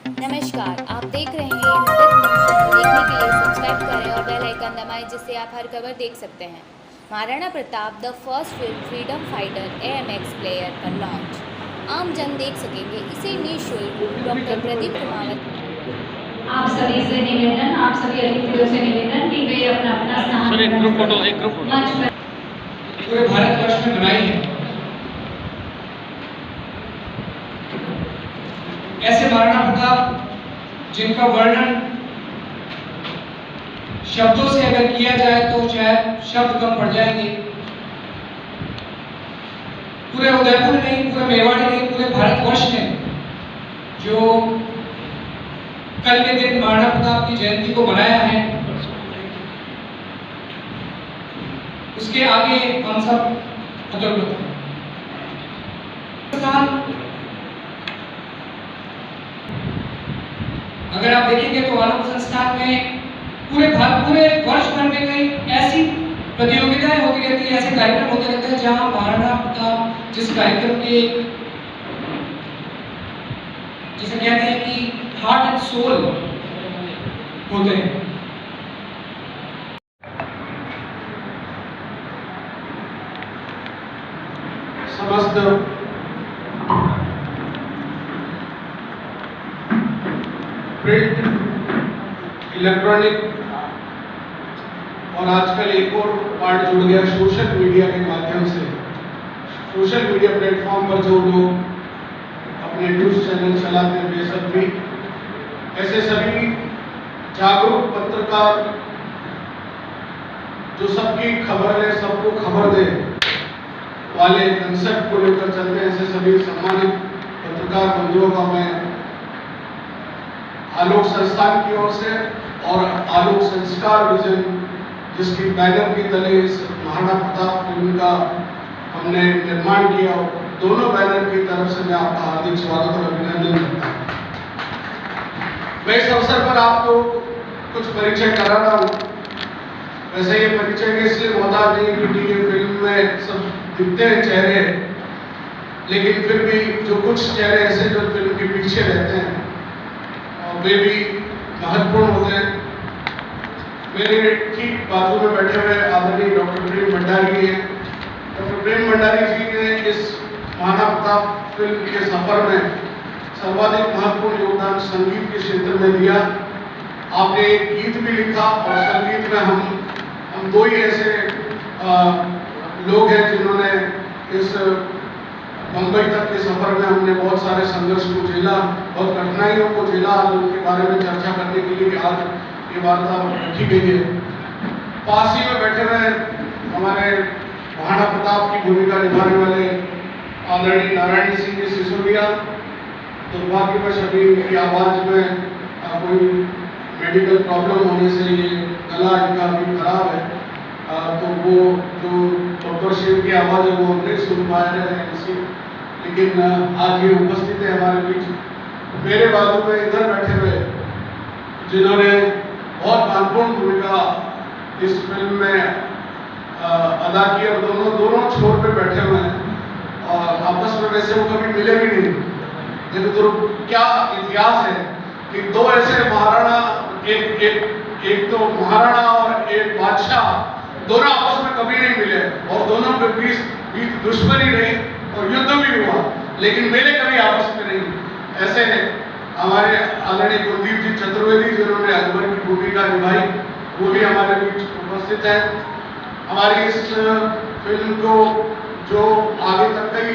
नमस्कार, आप देख रहे हैं मदद न्यूज़। देखने के लिए सब्सक्राइब करें और बेल आइकन दबाएं, जिससे आप हर खबर देख सकते हैं। Maharana Pratap the first freedom fighter एएमएक्स player का लॉन्च। आम जन देख सकेंगे इसे निःशुल्क। डॉक्टर प्रदीप कुमावत। आप सभी से निवेदन, आप सभी अतिथियों से निवेदन कि वे अपना अपना स्थान एक ग्रुप फोटो मंच पर पूरे भारतवर्ष में बनाई है। ऐसे महाराणा प्रताप जिनका वर्णन शब्दों से अगर किया जाए तो शायद शब्द कम पड़ जाएंगे। पूरे उदयपुर नहीं, पूरे मेवाड़ नहीं, पूरे भारतवर्ष ने जो कल के दिन महाराणा प्रताप की जयंती को मनाया है, उसके आगे हम सब अतुल हैं। अगर आप देखेंगे तो मानव संस्थान में पूरे वर्ष भर में कई ऐसी प्रतियोगिताएं होती रहती है, ऐसे कार्यक्रम होते रहते हैं जहां महाराणा प्रताप जिस कार्यक्रम के जिसे कहते हैं कि हार्ट एंड सोल होते हैं। समस्त प्रिंट, इलेक्ट्रॉनिक और आजकल एक और पार्ट जुड़ गया सोशल मीडिया के माध्यम से। सोशल मीडिया प्लेटफॉर्म पर जो लोग अपने न्यूज़ चैनल चलाते हैं, वे सब भी ऐसे सभी जागरूक पत्रकार जो सबकी खबर ले, सबको खबर दे वाले कंसेप्ट को लेकर चलते हैं, ऐसे सभी सम्मानित पत्रकार बंधुओं का मैं आलोक संस्थान की ओर से और आलोक संस्कार विजन, जिसकी बैनर की तले इस महाराणा प्रताप फिल्म का हमने निर्माण किया, दोनों बैनर की तरफ से मैं आपका हार्दिक स्वागत और अभिनंदन करता हूँ। मैं इस अवसर पर आपको कुछ परिचय करा रहा हूँ। वैसे ये परिचय के इसलिए मोहताज नहीं क्योंकि ये फिल्म में सब दिखते हैं चेहरे, लेकिन फिर भी जो कुछ चेहरे ऐसे जो फिल्म के पीछे रहते हैं और वे भी महत्वपूर्ण होते हैं। मेरे ठीक बाजू में बैठे हुए आदरणीय डॉक्टर प्रेम भंडारी हैं। डॉक्टर प्रेम भंडारी जी ने इस महाराणा प्रताप फिल्म के सफर में सर्वाधिक महत्वपूर्ण योगदान संगीत के क्षेत्र में दिया। आपने एक गीत भी लिखा और संगीत में हम दो ही ऐसे लोग हैं जिन्होंने इस मुंबई तक के सफर में हमने बहुत सारे संघर्ष को झेला, बहुत कठिनाइयों को झेला। आज उनके बारे में चर्चा करने के लिए आज ये वार्ता रखी गई है। पास ही में बैठे हुए हमारे महाराणा प्रताप की भूमिका निभाने वाले आदरणीय नारायण सिंह जी सिसोदिया। दुर्भाग्यवश अभी उनकी आवाज़ में कोई मेडिकल प्रॉब्लम होने से ये गला इनका अभी खराब है, तो वो जो डॉक्टर शिव की आवाज़ है वो नहीं सुन पा रहे हैं इसी, लेकिन आज ये उपस्थित है हमारे बीच। मेरे बाजू में इधर बैठे हुए जिन्होंने बहुत महत्वपूर्ण भूमिका इस फिल्म में अदा की और दोनों छोर पे बैठे हुए हैं और आपस में वैसे वो कभी मिले भी नहीं, लेकिन तो क्या इतिहास है कि दो ऐसे महाराणा, एक तो महाराणा और एक बादशाह, दोनों आपस में कभी नहीं मिले और दोनों के बीच दुश्मनी रही और युद्ध भी हुआ, लेकिन मिले कभी आपस में नहीं। ऐसे हमारे आदरणीय कुलदीप जी चतुर्वेदी जिन्होंने अकबर की भूमिका निभाई, वो भी हमारे बीच उपस्थित है। हमारी इस फिल्म को जो आगे तक कई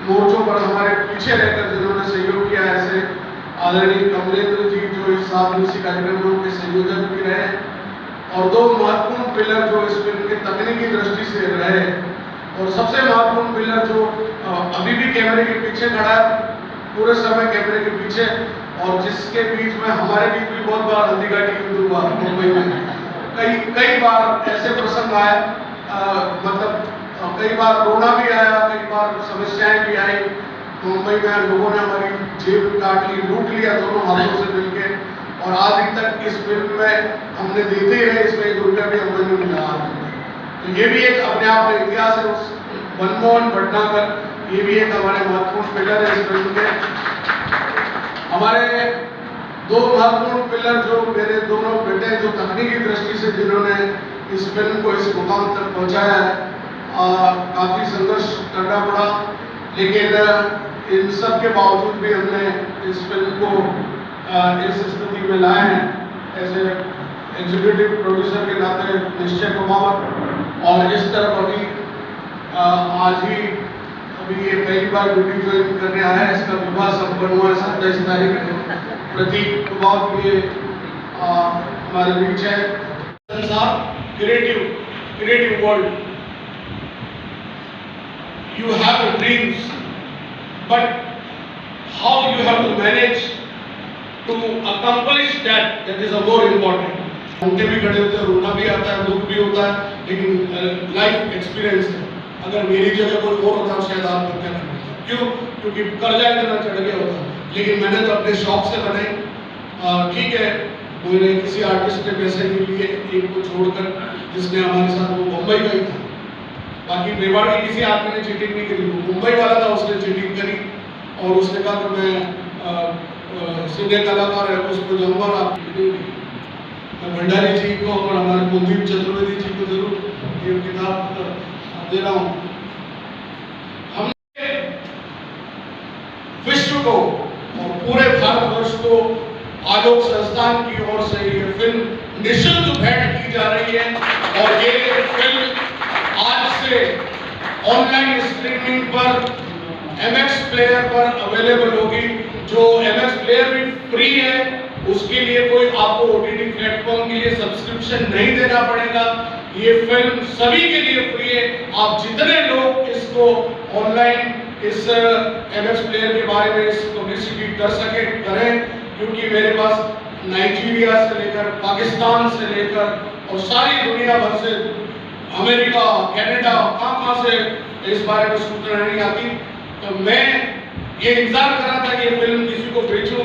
मोर्चों पर हमारे पीछे रहकर जिन्होंने सहयोग किया, ऐसे आदरणीय कमलेंद्र जी जो इस साल इसी कार्यक्रमों के संयोजक भी रहे, और दो महत्वपूर्ण पिलर जो इस फिल्म की तकनीकी दृष्टि से रहे, और सबसे महत्वपूर्ण पिलर जो अभी भी कैमरे के पीछे खड़ा है, पूरे समय कैमरे के पीछे, और जिसके बीच में हमारे बीच भी बहुत बार हल्दी घाटी युद्ध हुआ मुंबई में। कई बार ऐसे प्रसंग आए, मतलब कई बार रोना भी आया, कई बार समस्याएं भी आई। मुंबई में लोगों ने हमारी जेब काट ली, लूट लिया दोनों हाथों से मिलके, और आज तक इस फिल्म में हमने देते ही रहे, इसमें ₹1 भी हमें नहीं मिला। तो ये भी एक अपने आप में इतिहास है। उस मनमोहन भटनागर ये भी एक हमारे महत्वपूर्ण पिलर है इस फिल्म के। हमारे दो महत्वपूर्ण पिलर जो मेरे दोनों बेटे जो तकनीकी दृष्टि से जिन्होंने इस फिल्म को इस मुकाम तक पहुंचाया है, काफ़ी संघर्ष करना पड़ा, लेकिन इन सब के बावजूद भी हमने इस फिल्म को इस स्थिति में लाए हैं एज ए एग्जीक्यूटिव प्रोड्यूसर के नाते निश्चय कुमावत। और इस तरफ अभी आज ही अभी ये पहली बार ड्यूटी ज्वाइन करने आया है, इसका विवाह संपन्न हुआ है 27 तारीख को। प्रतीक कुमावत ये हमारे बीच है। संसार creative world, you have your dreams, but how you have to manage to accomplish that is a more important. उनके भी खड़े होते हैं, रोना भी आता है, दुख भी होता है, लेकिन लाइफ एक्सपीरियंस है। अगर मेरी जगह कोई और होता शायद आप क्या करते, क्यों? क्योंकि कर्जा इतना चढ़ गया होता, लेकिन मैंने तो अपने शौक से बनाई। ठीक है, कोई नहीं, किसी आर्टिस्ट ने पैसे नहीं लिए, एक को छोड़कर जिसने हमारे साथ, वो मुंबई का ही था। बाकी मेवाड़ के किसी आदमी ने चीटिंग नहीं करी, वो मुंबई वाला था, उसने चीटिंग करी और उसने कहा कि मैं सीधे कलाकार है, उसको जाऊँगा और आप मैं भंडारी जी को और हमारे कुलदीप चतुर्वेदी जी को जरूर ये किताब दे रहा हूँ। हमने विश्व को और पूरे भारतवर्ष को आलोक संस्थान की ओर से ये फिल्म निःशुल्क भेंट की जा रही है और ये फिल्म आज से ऑनलाइन स्ट्रीमिंग पर MX प्लेयर पर अवेलेबल होगी। जो MX प्लेयर भी फ्री है, उसके लिए कोई आपको OTT प्लेटफॉर्म के लिए सब्सक्रिप्शन नहीं देना पड़ेगा। ये फिल्म सभी के लिए फ्री है। आप जितने लोग इसको ऑनलाइन इस MX प्लेयर के बारे में इस पब्लिसिटी कर सके करें, क्योंकि मेरे पास नाइजीरिया से लेकर पाकिस्तान से लेकर और सारी दुनिया भर से, अमेरिका, कनाडा, कहाँ से इस बारे में सूचना नहीं आती। तो मैं ये इंतजार कर रहा था कि ये फिल्म किसी को बेचूं,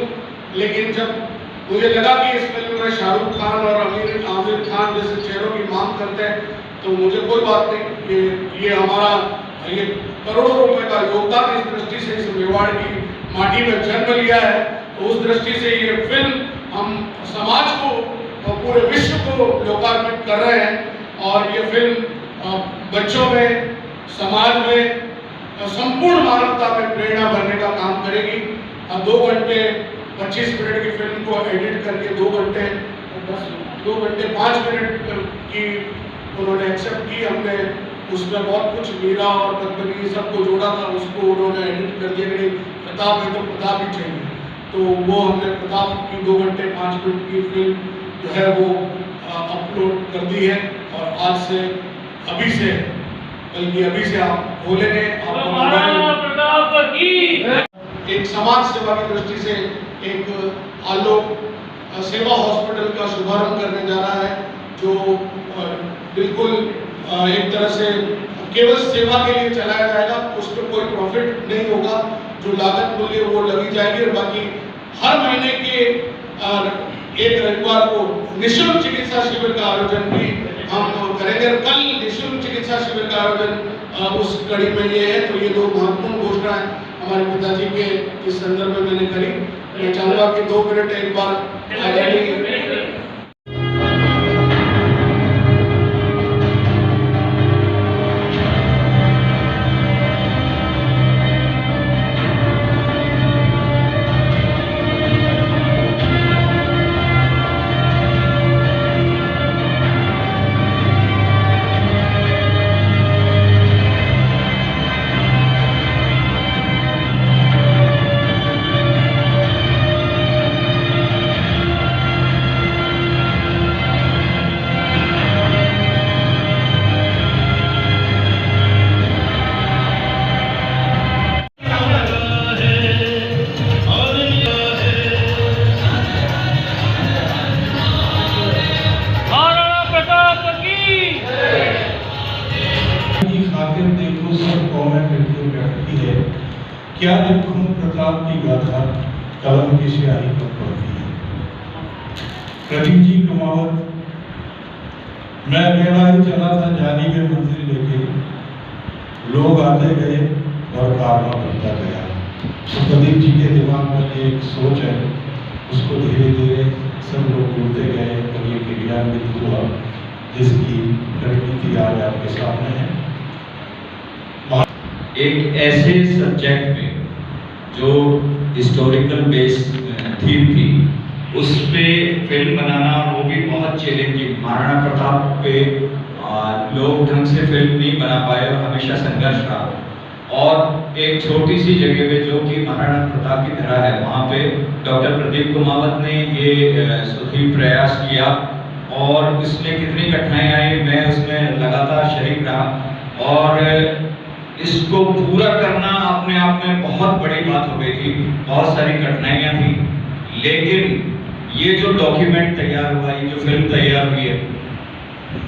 लेकिन जब मुझे लगा कि इस फिल्म में शाहरुख खान और आमिर खान जैसे चेहरों की मांग करते हैं, तो मुझे कोई बात नहीं, ये हमारा ये करोड़ों रुपए का योगदान इस दृष्टि से इस मेवाड़ की माटी में जन्म लिया है। तो उस दृष्टि से ये फिल्म हम समाज को और पूरे विश्व को लोकार्पित कर रहे हैं और ये फिल्म बच्चों में, समाज में, संपूर्ण मानवता में प्रेरणा भरने का काम करेगी। 2 घंटे 25 मिनट की फिल्म को एडिट करके 2 घंटे 5 मिनट की उन्होंने एक्सेप्ट की। हमने उसमें बहुत कुछ मीरा और पद्मनी सबको जोड़ा था, उसको उन्होंने एडिट कर दिया कि प्रताप है तो प्रताप ही चाहिए, तो वो हमने प्रताप की 2 घंटे 5 मिनट की फिल्म जो है वो अपलोड कर दी है। और आज से अभी से बल्कि अभी से आप खोलेंगे, आपको एक समाज सेवा की दृष्टि से एक आलोक सेवा हॉस्पिटल का शुभारंभ करने जा रहा है, जो बिल्कुल एक तरह से केवल सेवा के लिए चलाया जाएगा। उस पर कोई प्रॉफिट नहीं होगा, जो लागत मूल्य वो लगी जाएगी। और बाकी हर महीने के एक रविवार को निःशुल्क चिकित्सा शिविर का आयोजन भी हम करेंगे। कल निःशुल्क चिकित्सा शिविर का आयोजन उस कड़ी में ये है। तो ये 2 महत्वपूर्ण घोषणाएं हमारे पिताजी के इस संदर्भ में मैंने करी। मैं चाहूँगा कि 2 मिनट एक बार आदरणीय देखो सब कॉमेंट लिखी बैठती है, क्या लिखूं प्रताप की गाथा कलम की स्याही पर पड़ती है। प्रतीक जी कुमावत, मैं अकेला ही चला था जानी में मंजिल लेके, लोग आते गए और कारवा करता गया। प्रदीप जी के दिमाग में एक सोच है उसको धीरे धीरे सब लोग जुड़ते गए और ये क्रियान्वित हुआ, जिसकी रणनीति आज आपके सामने है। एक ऐसे सब्जेक्ट में जो हिस्टोरिकल बेस थीम थी, उस पे फिल्म बनाना, वो भी बहुत चैलेंजिंग। महाराणा प्रताप पे लोग ढंग से फिल्म नहीं बना पाए और हमेशा संघर्ष रहा। और एक छोटी सी जगह पे जो कि महाराणा प्रताप की तरह है, वहाँ पे डॉक्टर प्रदीप कुमावत ने ये सुदृढ़ प्रयास किया और इसमें कितनी कठिनाई आई, मैं उसमें लगातार शरीक रहा और इसको पूरा करना अपने आप में बहुत बड़ी बात हो गई थी। बहुत सारी कठिनाइयाँ थी, लेकिन ये जो डॉक्यूमेंट तैयार हुआ, ये जो फिल्म तैयार हुई है,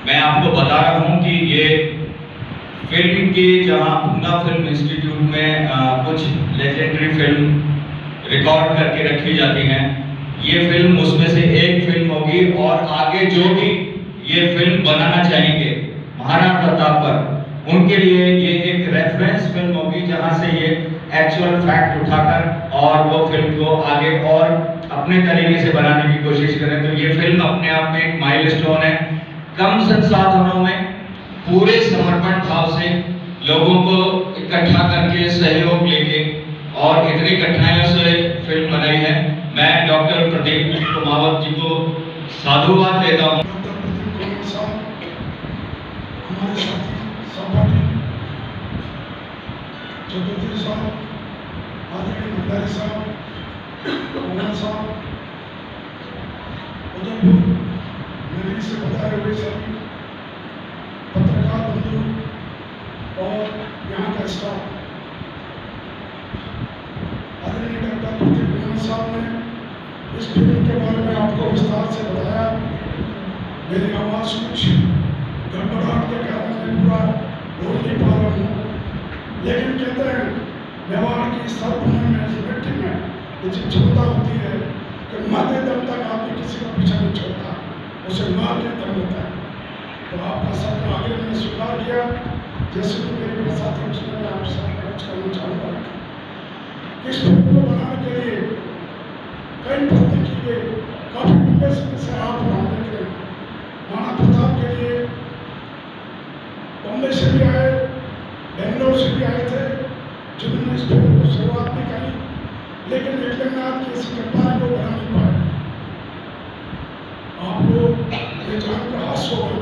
मैं आपको बता रहा हूँ कि ये फिल्म के जहाँ पूना फिल्म इंस्टीट्यूट में कुछ लेजेंडरी फिल्म रिकॉर्ड करके रखी जाती हैं, ये फिल्म उसमें से एक फिल्म होगी। और आगे जो भी ये फिल्म बनाना चाहेंगे महाराणा प्रताप पर, उनके लिए ये एक रेफरेंस फिल्म होगी, जहाँ से ये एक्चुअल फैक्ट उठाकर और वो फिल्म को आगे और अपने तरीके से बनाने की कोशिश करें। तो ये फिल्म अपने आप में एक माइलस्टोन है। कम संसाधनों में पूरे समर्पण भाव से लोगों को इकट्ठा करके सहयोग लेके और इतनी कठिनाइयों से फिल्म बनाई है। मैं डॉक्टर प्रदीप कुमावत जी को साधुवाद देता हूँ। डॉक्टर प्रदीप कुमार साहब हमारे साथी सहपाठी, चतुर्थी साहब, आदरणीय भंडारी साहब, मोहन साहब, उधमपुर नगरी से बताए हुए सभी पत्रकार बंधु और यहाँ का स्टाफ, आदरणीय डॉक्टर प्रदीप कुमार साहब ने इस फिल्म के बारे में आपको विस्तार से बताया। मेरी आवाज़ कुछ गड़बड़ाहट के कारण मैं पूरा बोल नहीं पा रहा हूँ, लेकिन कहते हैं व्यवहार की सर्वभूमि में, व्यक्ति में कुछ क्षमता होती है कि मरते दम तक आदमी किसी का पीछा नहीं छोड़ता, उसे मार के दम होता है। तो आपका सबका आगे मैंने स्वीकार किया, जैसे कि मेरे बड़े साथी, उसमें मैं आपके साथ कुछ करना चाहूँगा। इस फिल्म को बनाने के लिए कई प्रयत्न किए गए, काफ़ी लंबे समय से आप बनाने के महाराणा प्रताप के लिए बॉम्बे से भी आए, बेंगलोर से भी आए थे, जिन्होंने इस फिल्म को शुरुआत भी करी, लेकिन एकनाथ की इस कृपा को बना नहीं पाए। आपको ये जानकर हर्ष होगा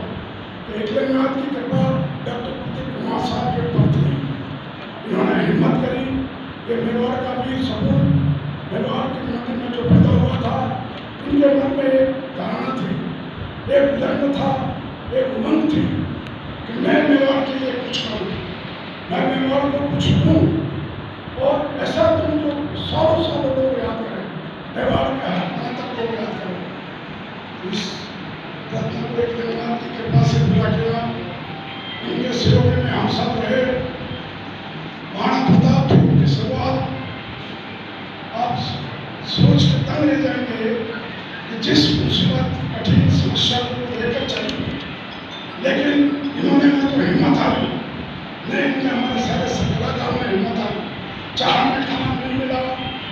कि एकनाथ की कृपा डॉक्टर प्रदीप कुमार साहब के ऊपर थी। इन्होंने हिम्मत करी, ये मेवाड़ का वीर सपूत, मेवाड़ के मंदिर में जो पैदा हुआ था, उनके मन में एक धारणा थी, एक लग्न था, एक उमंग थी कि मैं मेवाड़ के लिए कुछ करूँ, मैं मेवाड़ को कुछ दूँ और ऐसा दूँ जो सालों सालों लोग याद करें, मेवाड़ के हर तक लोग याद करें। इस रत्न को एक निर्माण की कृपा से पूरा किया, उनके सहयोग में हम सब रहे। महाराणा प्रताप फिल्म की शुरुआत आप सोच के तंग रह जाएंगे कि जिस मुसीबत कठिन समस्या को लेकर चली, लेकिन इन्होंने ना तो हिम्मत हारी, न इनके हमारे सारे सफलताओं में हिम्मत हारी। चाह हमें खाना नहीं मिला,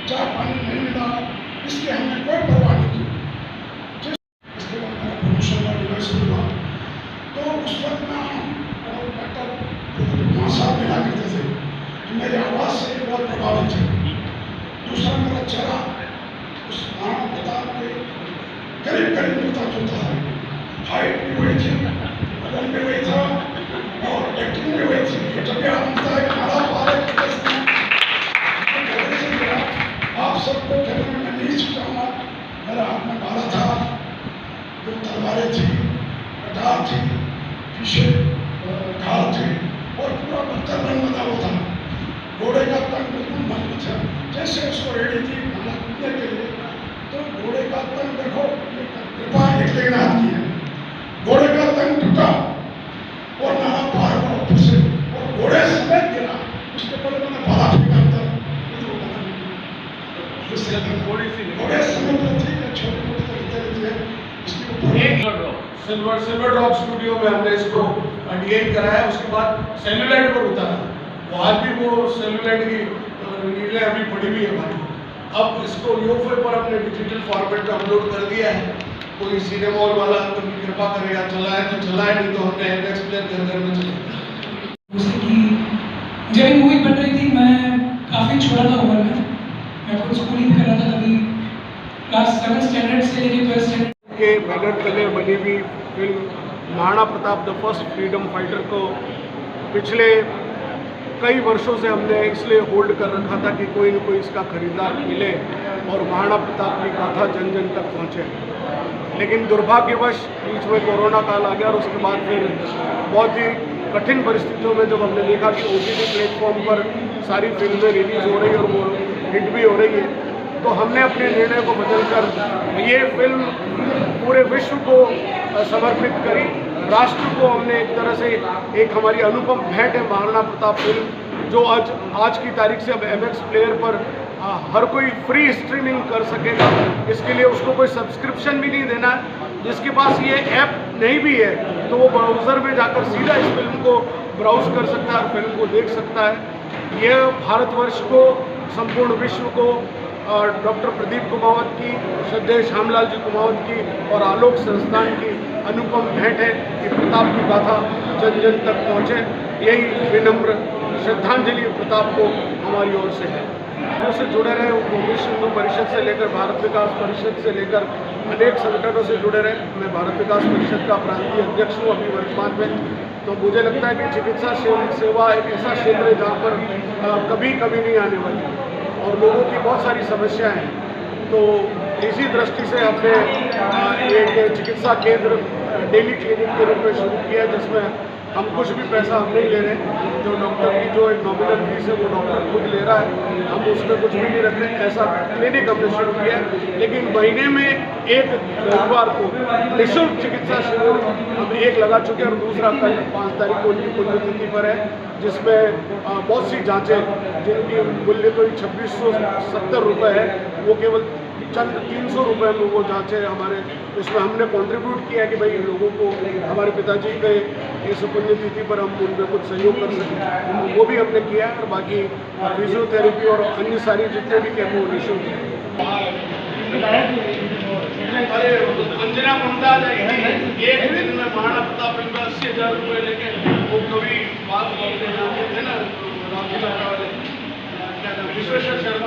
चाह पानी नहीं मिला, इसकी हमने कोई परवाह नहीं की। इसके बाद मेरा प्रमोशन का डिवाइस हुआ, तो उस वक्त में हम और डॉक्टर प्रदीप कुमार साहब मिला करते थे, तो मेरी आवाज़ से बहुत प्रभावित थे। दूसरा मेरा चेहरा उस महाराणा प्रताप के करीब करीब मिलता जुलता था, हाइट भी वही थी, बदन भी वही था और एक्टिंग भी वही थी। जब भी आप मिलता है कि हमारा भारत आप सबको कहने में मैं नहीं चाहूँगा, मेरा हाथ में बाला था, दो तलवारें थी, कटार थी, पीछे ढाल थी और पूरा पत्थर रंग बना हुआ था। घोड़े का तंग बिल्कुल मजबूत है, जैसे उसको रेडी थी माना कूदने के लिए, तो घोड़े का तंग देखो, ये कृपा एकनाथ की है। घोड़े का तंग टूटा और नाना पार हुआ ऊपर से और घोड़े समेत गिरा, उसके पहले मैंने बाला फेंका अंदर, घोड़े समेत ठीक है, छोटी मोटी तो गिरते रहती है, इसके ऊपर सिल्वर ड्रॉप स्टूडियो में हमने इसको डिजाइन कराया, उसके बाद सेलुलाइट पर उतारा। वो आज भी वो सेलुलाइट की रीलें अभी पड़ी हुई है हमारी, अब इसको यूफे पर अपने डिजिटल फॉर्मेट में अपलोड कर दिया है। कोई सिनेमा हॉल वाला कभी कृपा करेगा चलाए तो चलाए, नहीं तो हमने एमएक्स प्लेयर घर घर में चलाया। जैसे कि जब ये मूवी बन रही थी मैं काफ़ी छोटा था उम्र में, मैं खुद स्कूलिंग कर रहा था तभी, क्लास 7 स्टैंडर्ड से लेकर 12 स्टैंडर्ड के बैनर तले बनी हुई film Maharana Pratap the first freedom fighter को पिछले कई वर्षों से हमने इसलिए होल्ड कर रखा था कि कोई न कोई इसका खरीदार मिले और महाराणा प्रताप की गाथा जन जन तक पहुँचे। लेकिन दुर्भाग्यवश बीच में कोरोना काल आ गया और उसके बाद फिर बहुत ही कठिन परिस्थितियों में जब हमने देखा कि OTT प्लेटफॉर्म पर सारी फिल्में रिलीज़ हो रही है और वो हिट भी हो रही है, तो हमने अपने निर्णय को बदलकर ये फिल्म पूरे विश्व को समर्पित करी। राष्ट्र को हमने एक तरह से एक हमारी अनुपम भेंट है महाराणा प्रताप फिल्म, जो आज की तारीख से अब MX प्लेयर पर हर कोई फ्री स्ट्रीमिंग कर सकेगा। इसके लिए उसको कोई सब्सक्रिप्शन भी नहीं देना है। जिसके पास ये ऐप नहीं भी है तो वो ब्राउज़र में जाकर सीधा इस फिल्म को ब्राउज़ कर सकता है और फिल्म को देख सकता है। यह भारतवर्ष को, संपूर्ण विश्व को डॉक्टर प्रदीप कुमावत की, श्रद्धेय श्यामलाल जी कुमावत की और आलोक संस्थान की अनुपम भेंट है कि प्रताप की गाथा जन जन तक पहुँचे। यही विनम्र श्रद्धांजलि प्रताप को हमारी ओर से है। से जुड़े रहे, वो विश्व हिंदू परिषद से लेकर भारत विकास परिषद से लेकर अनेक संगठनों से जुड़े रहे। मैं भारत विकास परिषद का प्रांतीय अध्यक्ष हूँ अभी वर्तमान में। तो मुझे लगता है कि चिकित्सा सेवा एक ऐसा क्षेत्र है जहाँ पर कभी कभी नहीं आने वाली और लोगों की बहुत सारी समस्याएं हैं। तो इसी दृष्टि से हमने एक चिकित्सा केंद्र डेली क्लिनिक के रूप में शुरू किया, जिसमें हम कुछ भी पैसा हम नहीं ले रहे। जो डॉक्टर की जो एक नॉमिनल फीस है वो डॉक्टर खुद ले रहा है, हम उसमें कुछ भी नहीं रख रहे। ऐसा क्लिनिक हमने शुरू किया है। लेकिन महीने में एक रविवार को निःशुल्क चिकित्सा शिविर हम एक लगा चुके हैं और दूसरा कल 5 तारीख को उनकी पुण्यतिथि पर है, जिसमें बहुत सी जाँचें जिनकी मूल्य कोई 2670 रुपये है, वो केवल चंद 300 रुपये में वो जाँचें हमारे उसमें हमने कंट्रीब्यूट किया कि भाई लोगों को हमारे पिताजी के इस पुण्यतिथि पर हम उनमें कुछ सहयोग कर सकें, वो भी हमने किया है। और बाकी फिजियोथेरेपी और अन्य सारी जितने भी कैंप वो निःशुल्क हैं। अरे अंजना ममता एक दिन में महाराणा प्रताप फिल्म में 80,000 रुपये लेके वो कभी बात करते थे ना, विश्वेश्वर शर्मा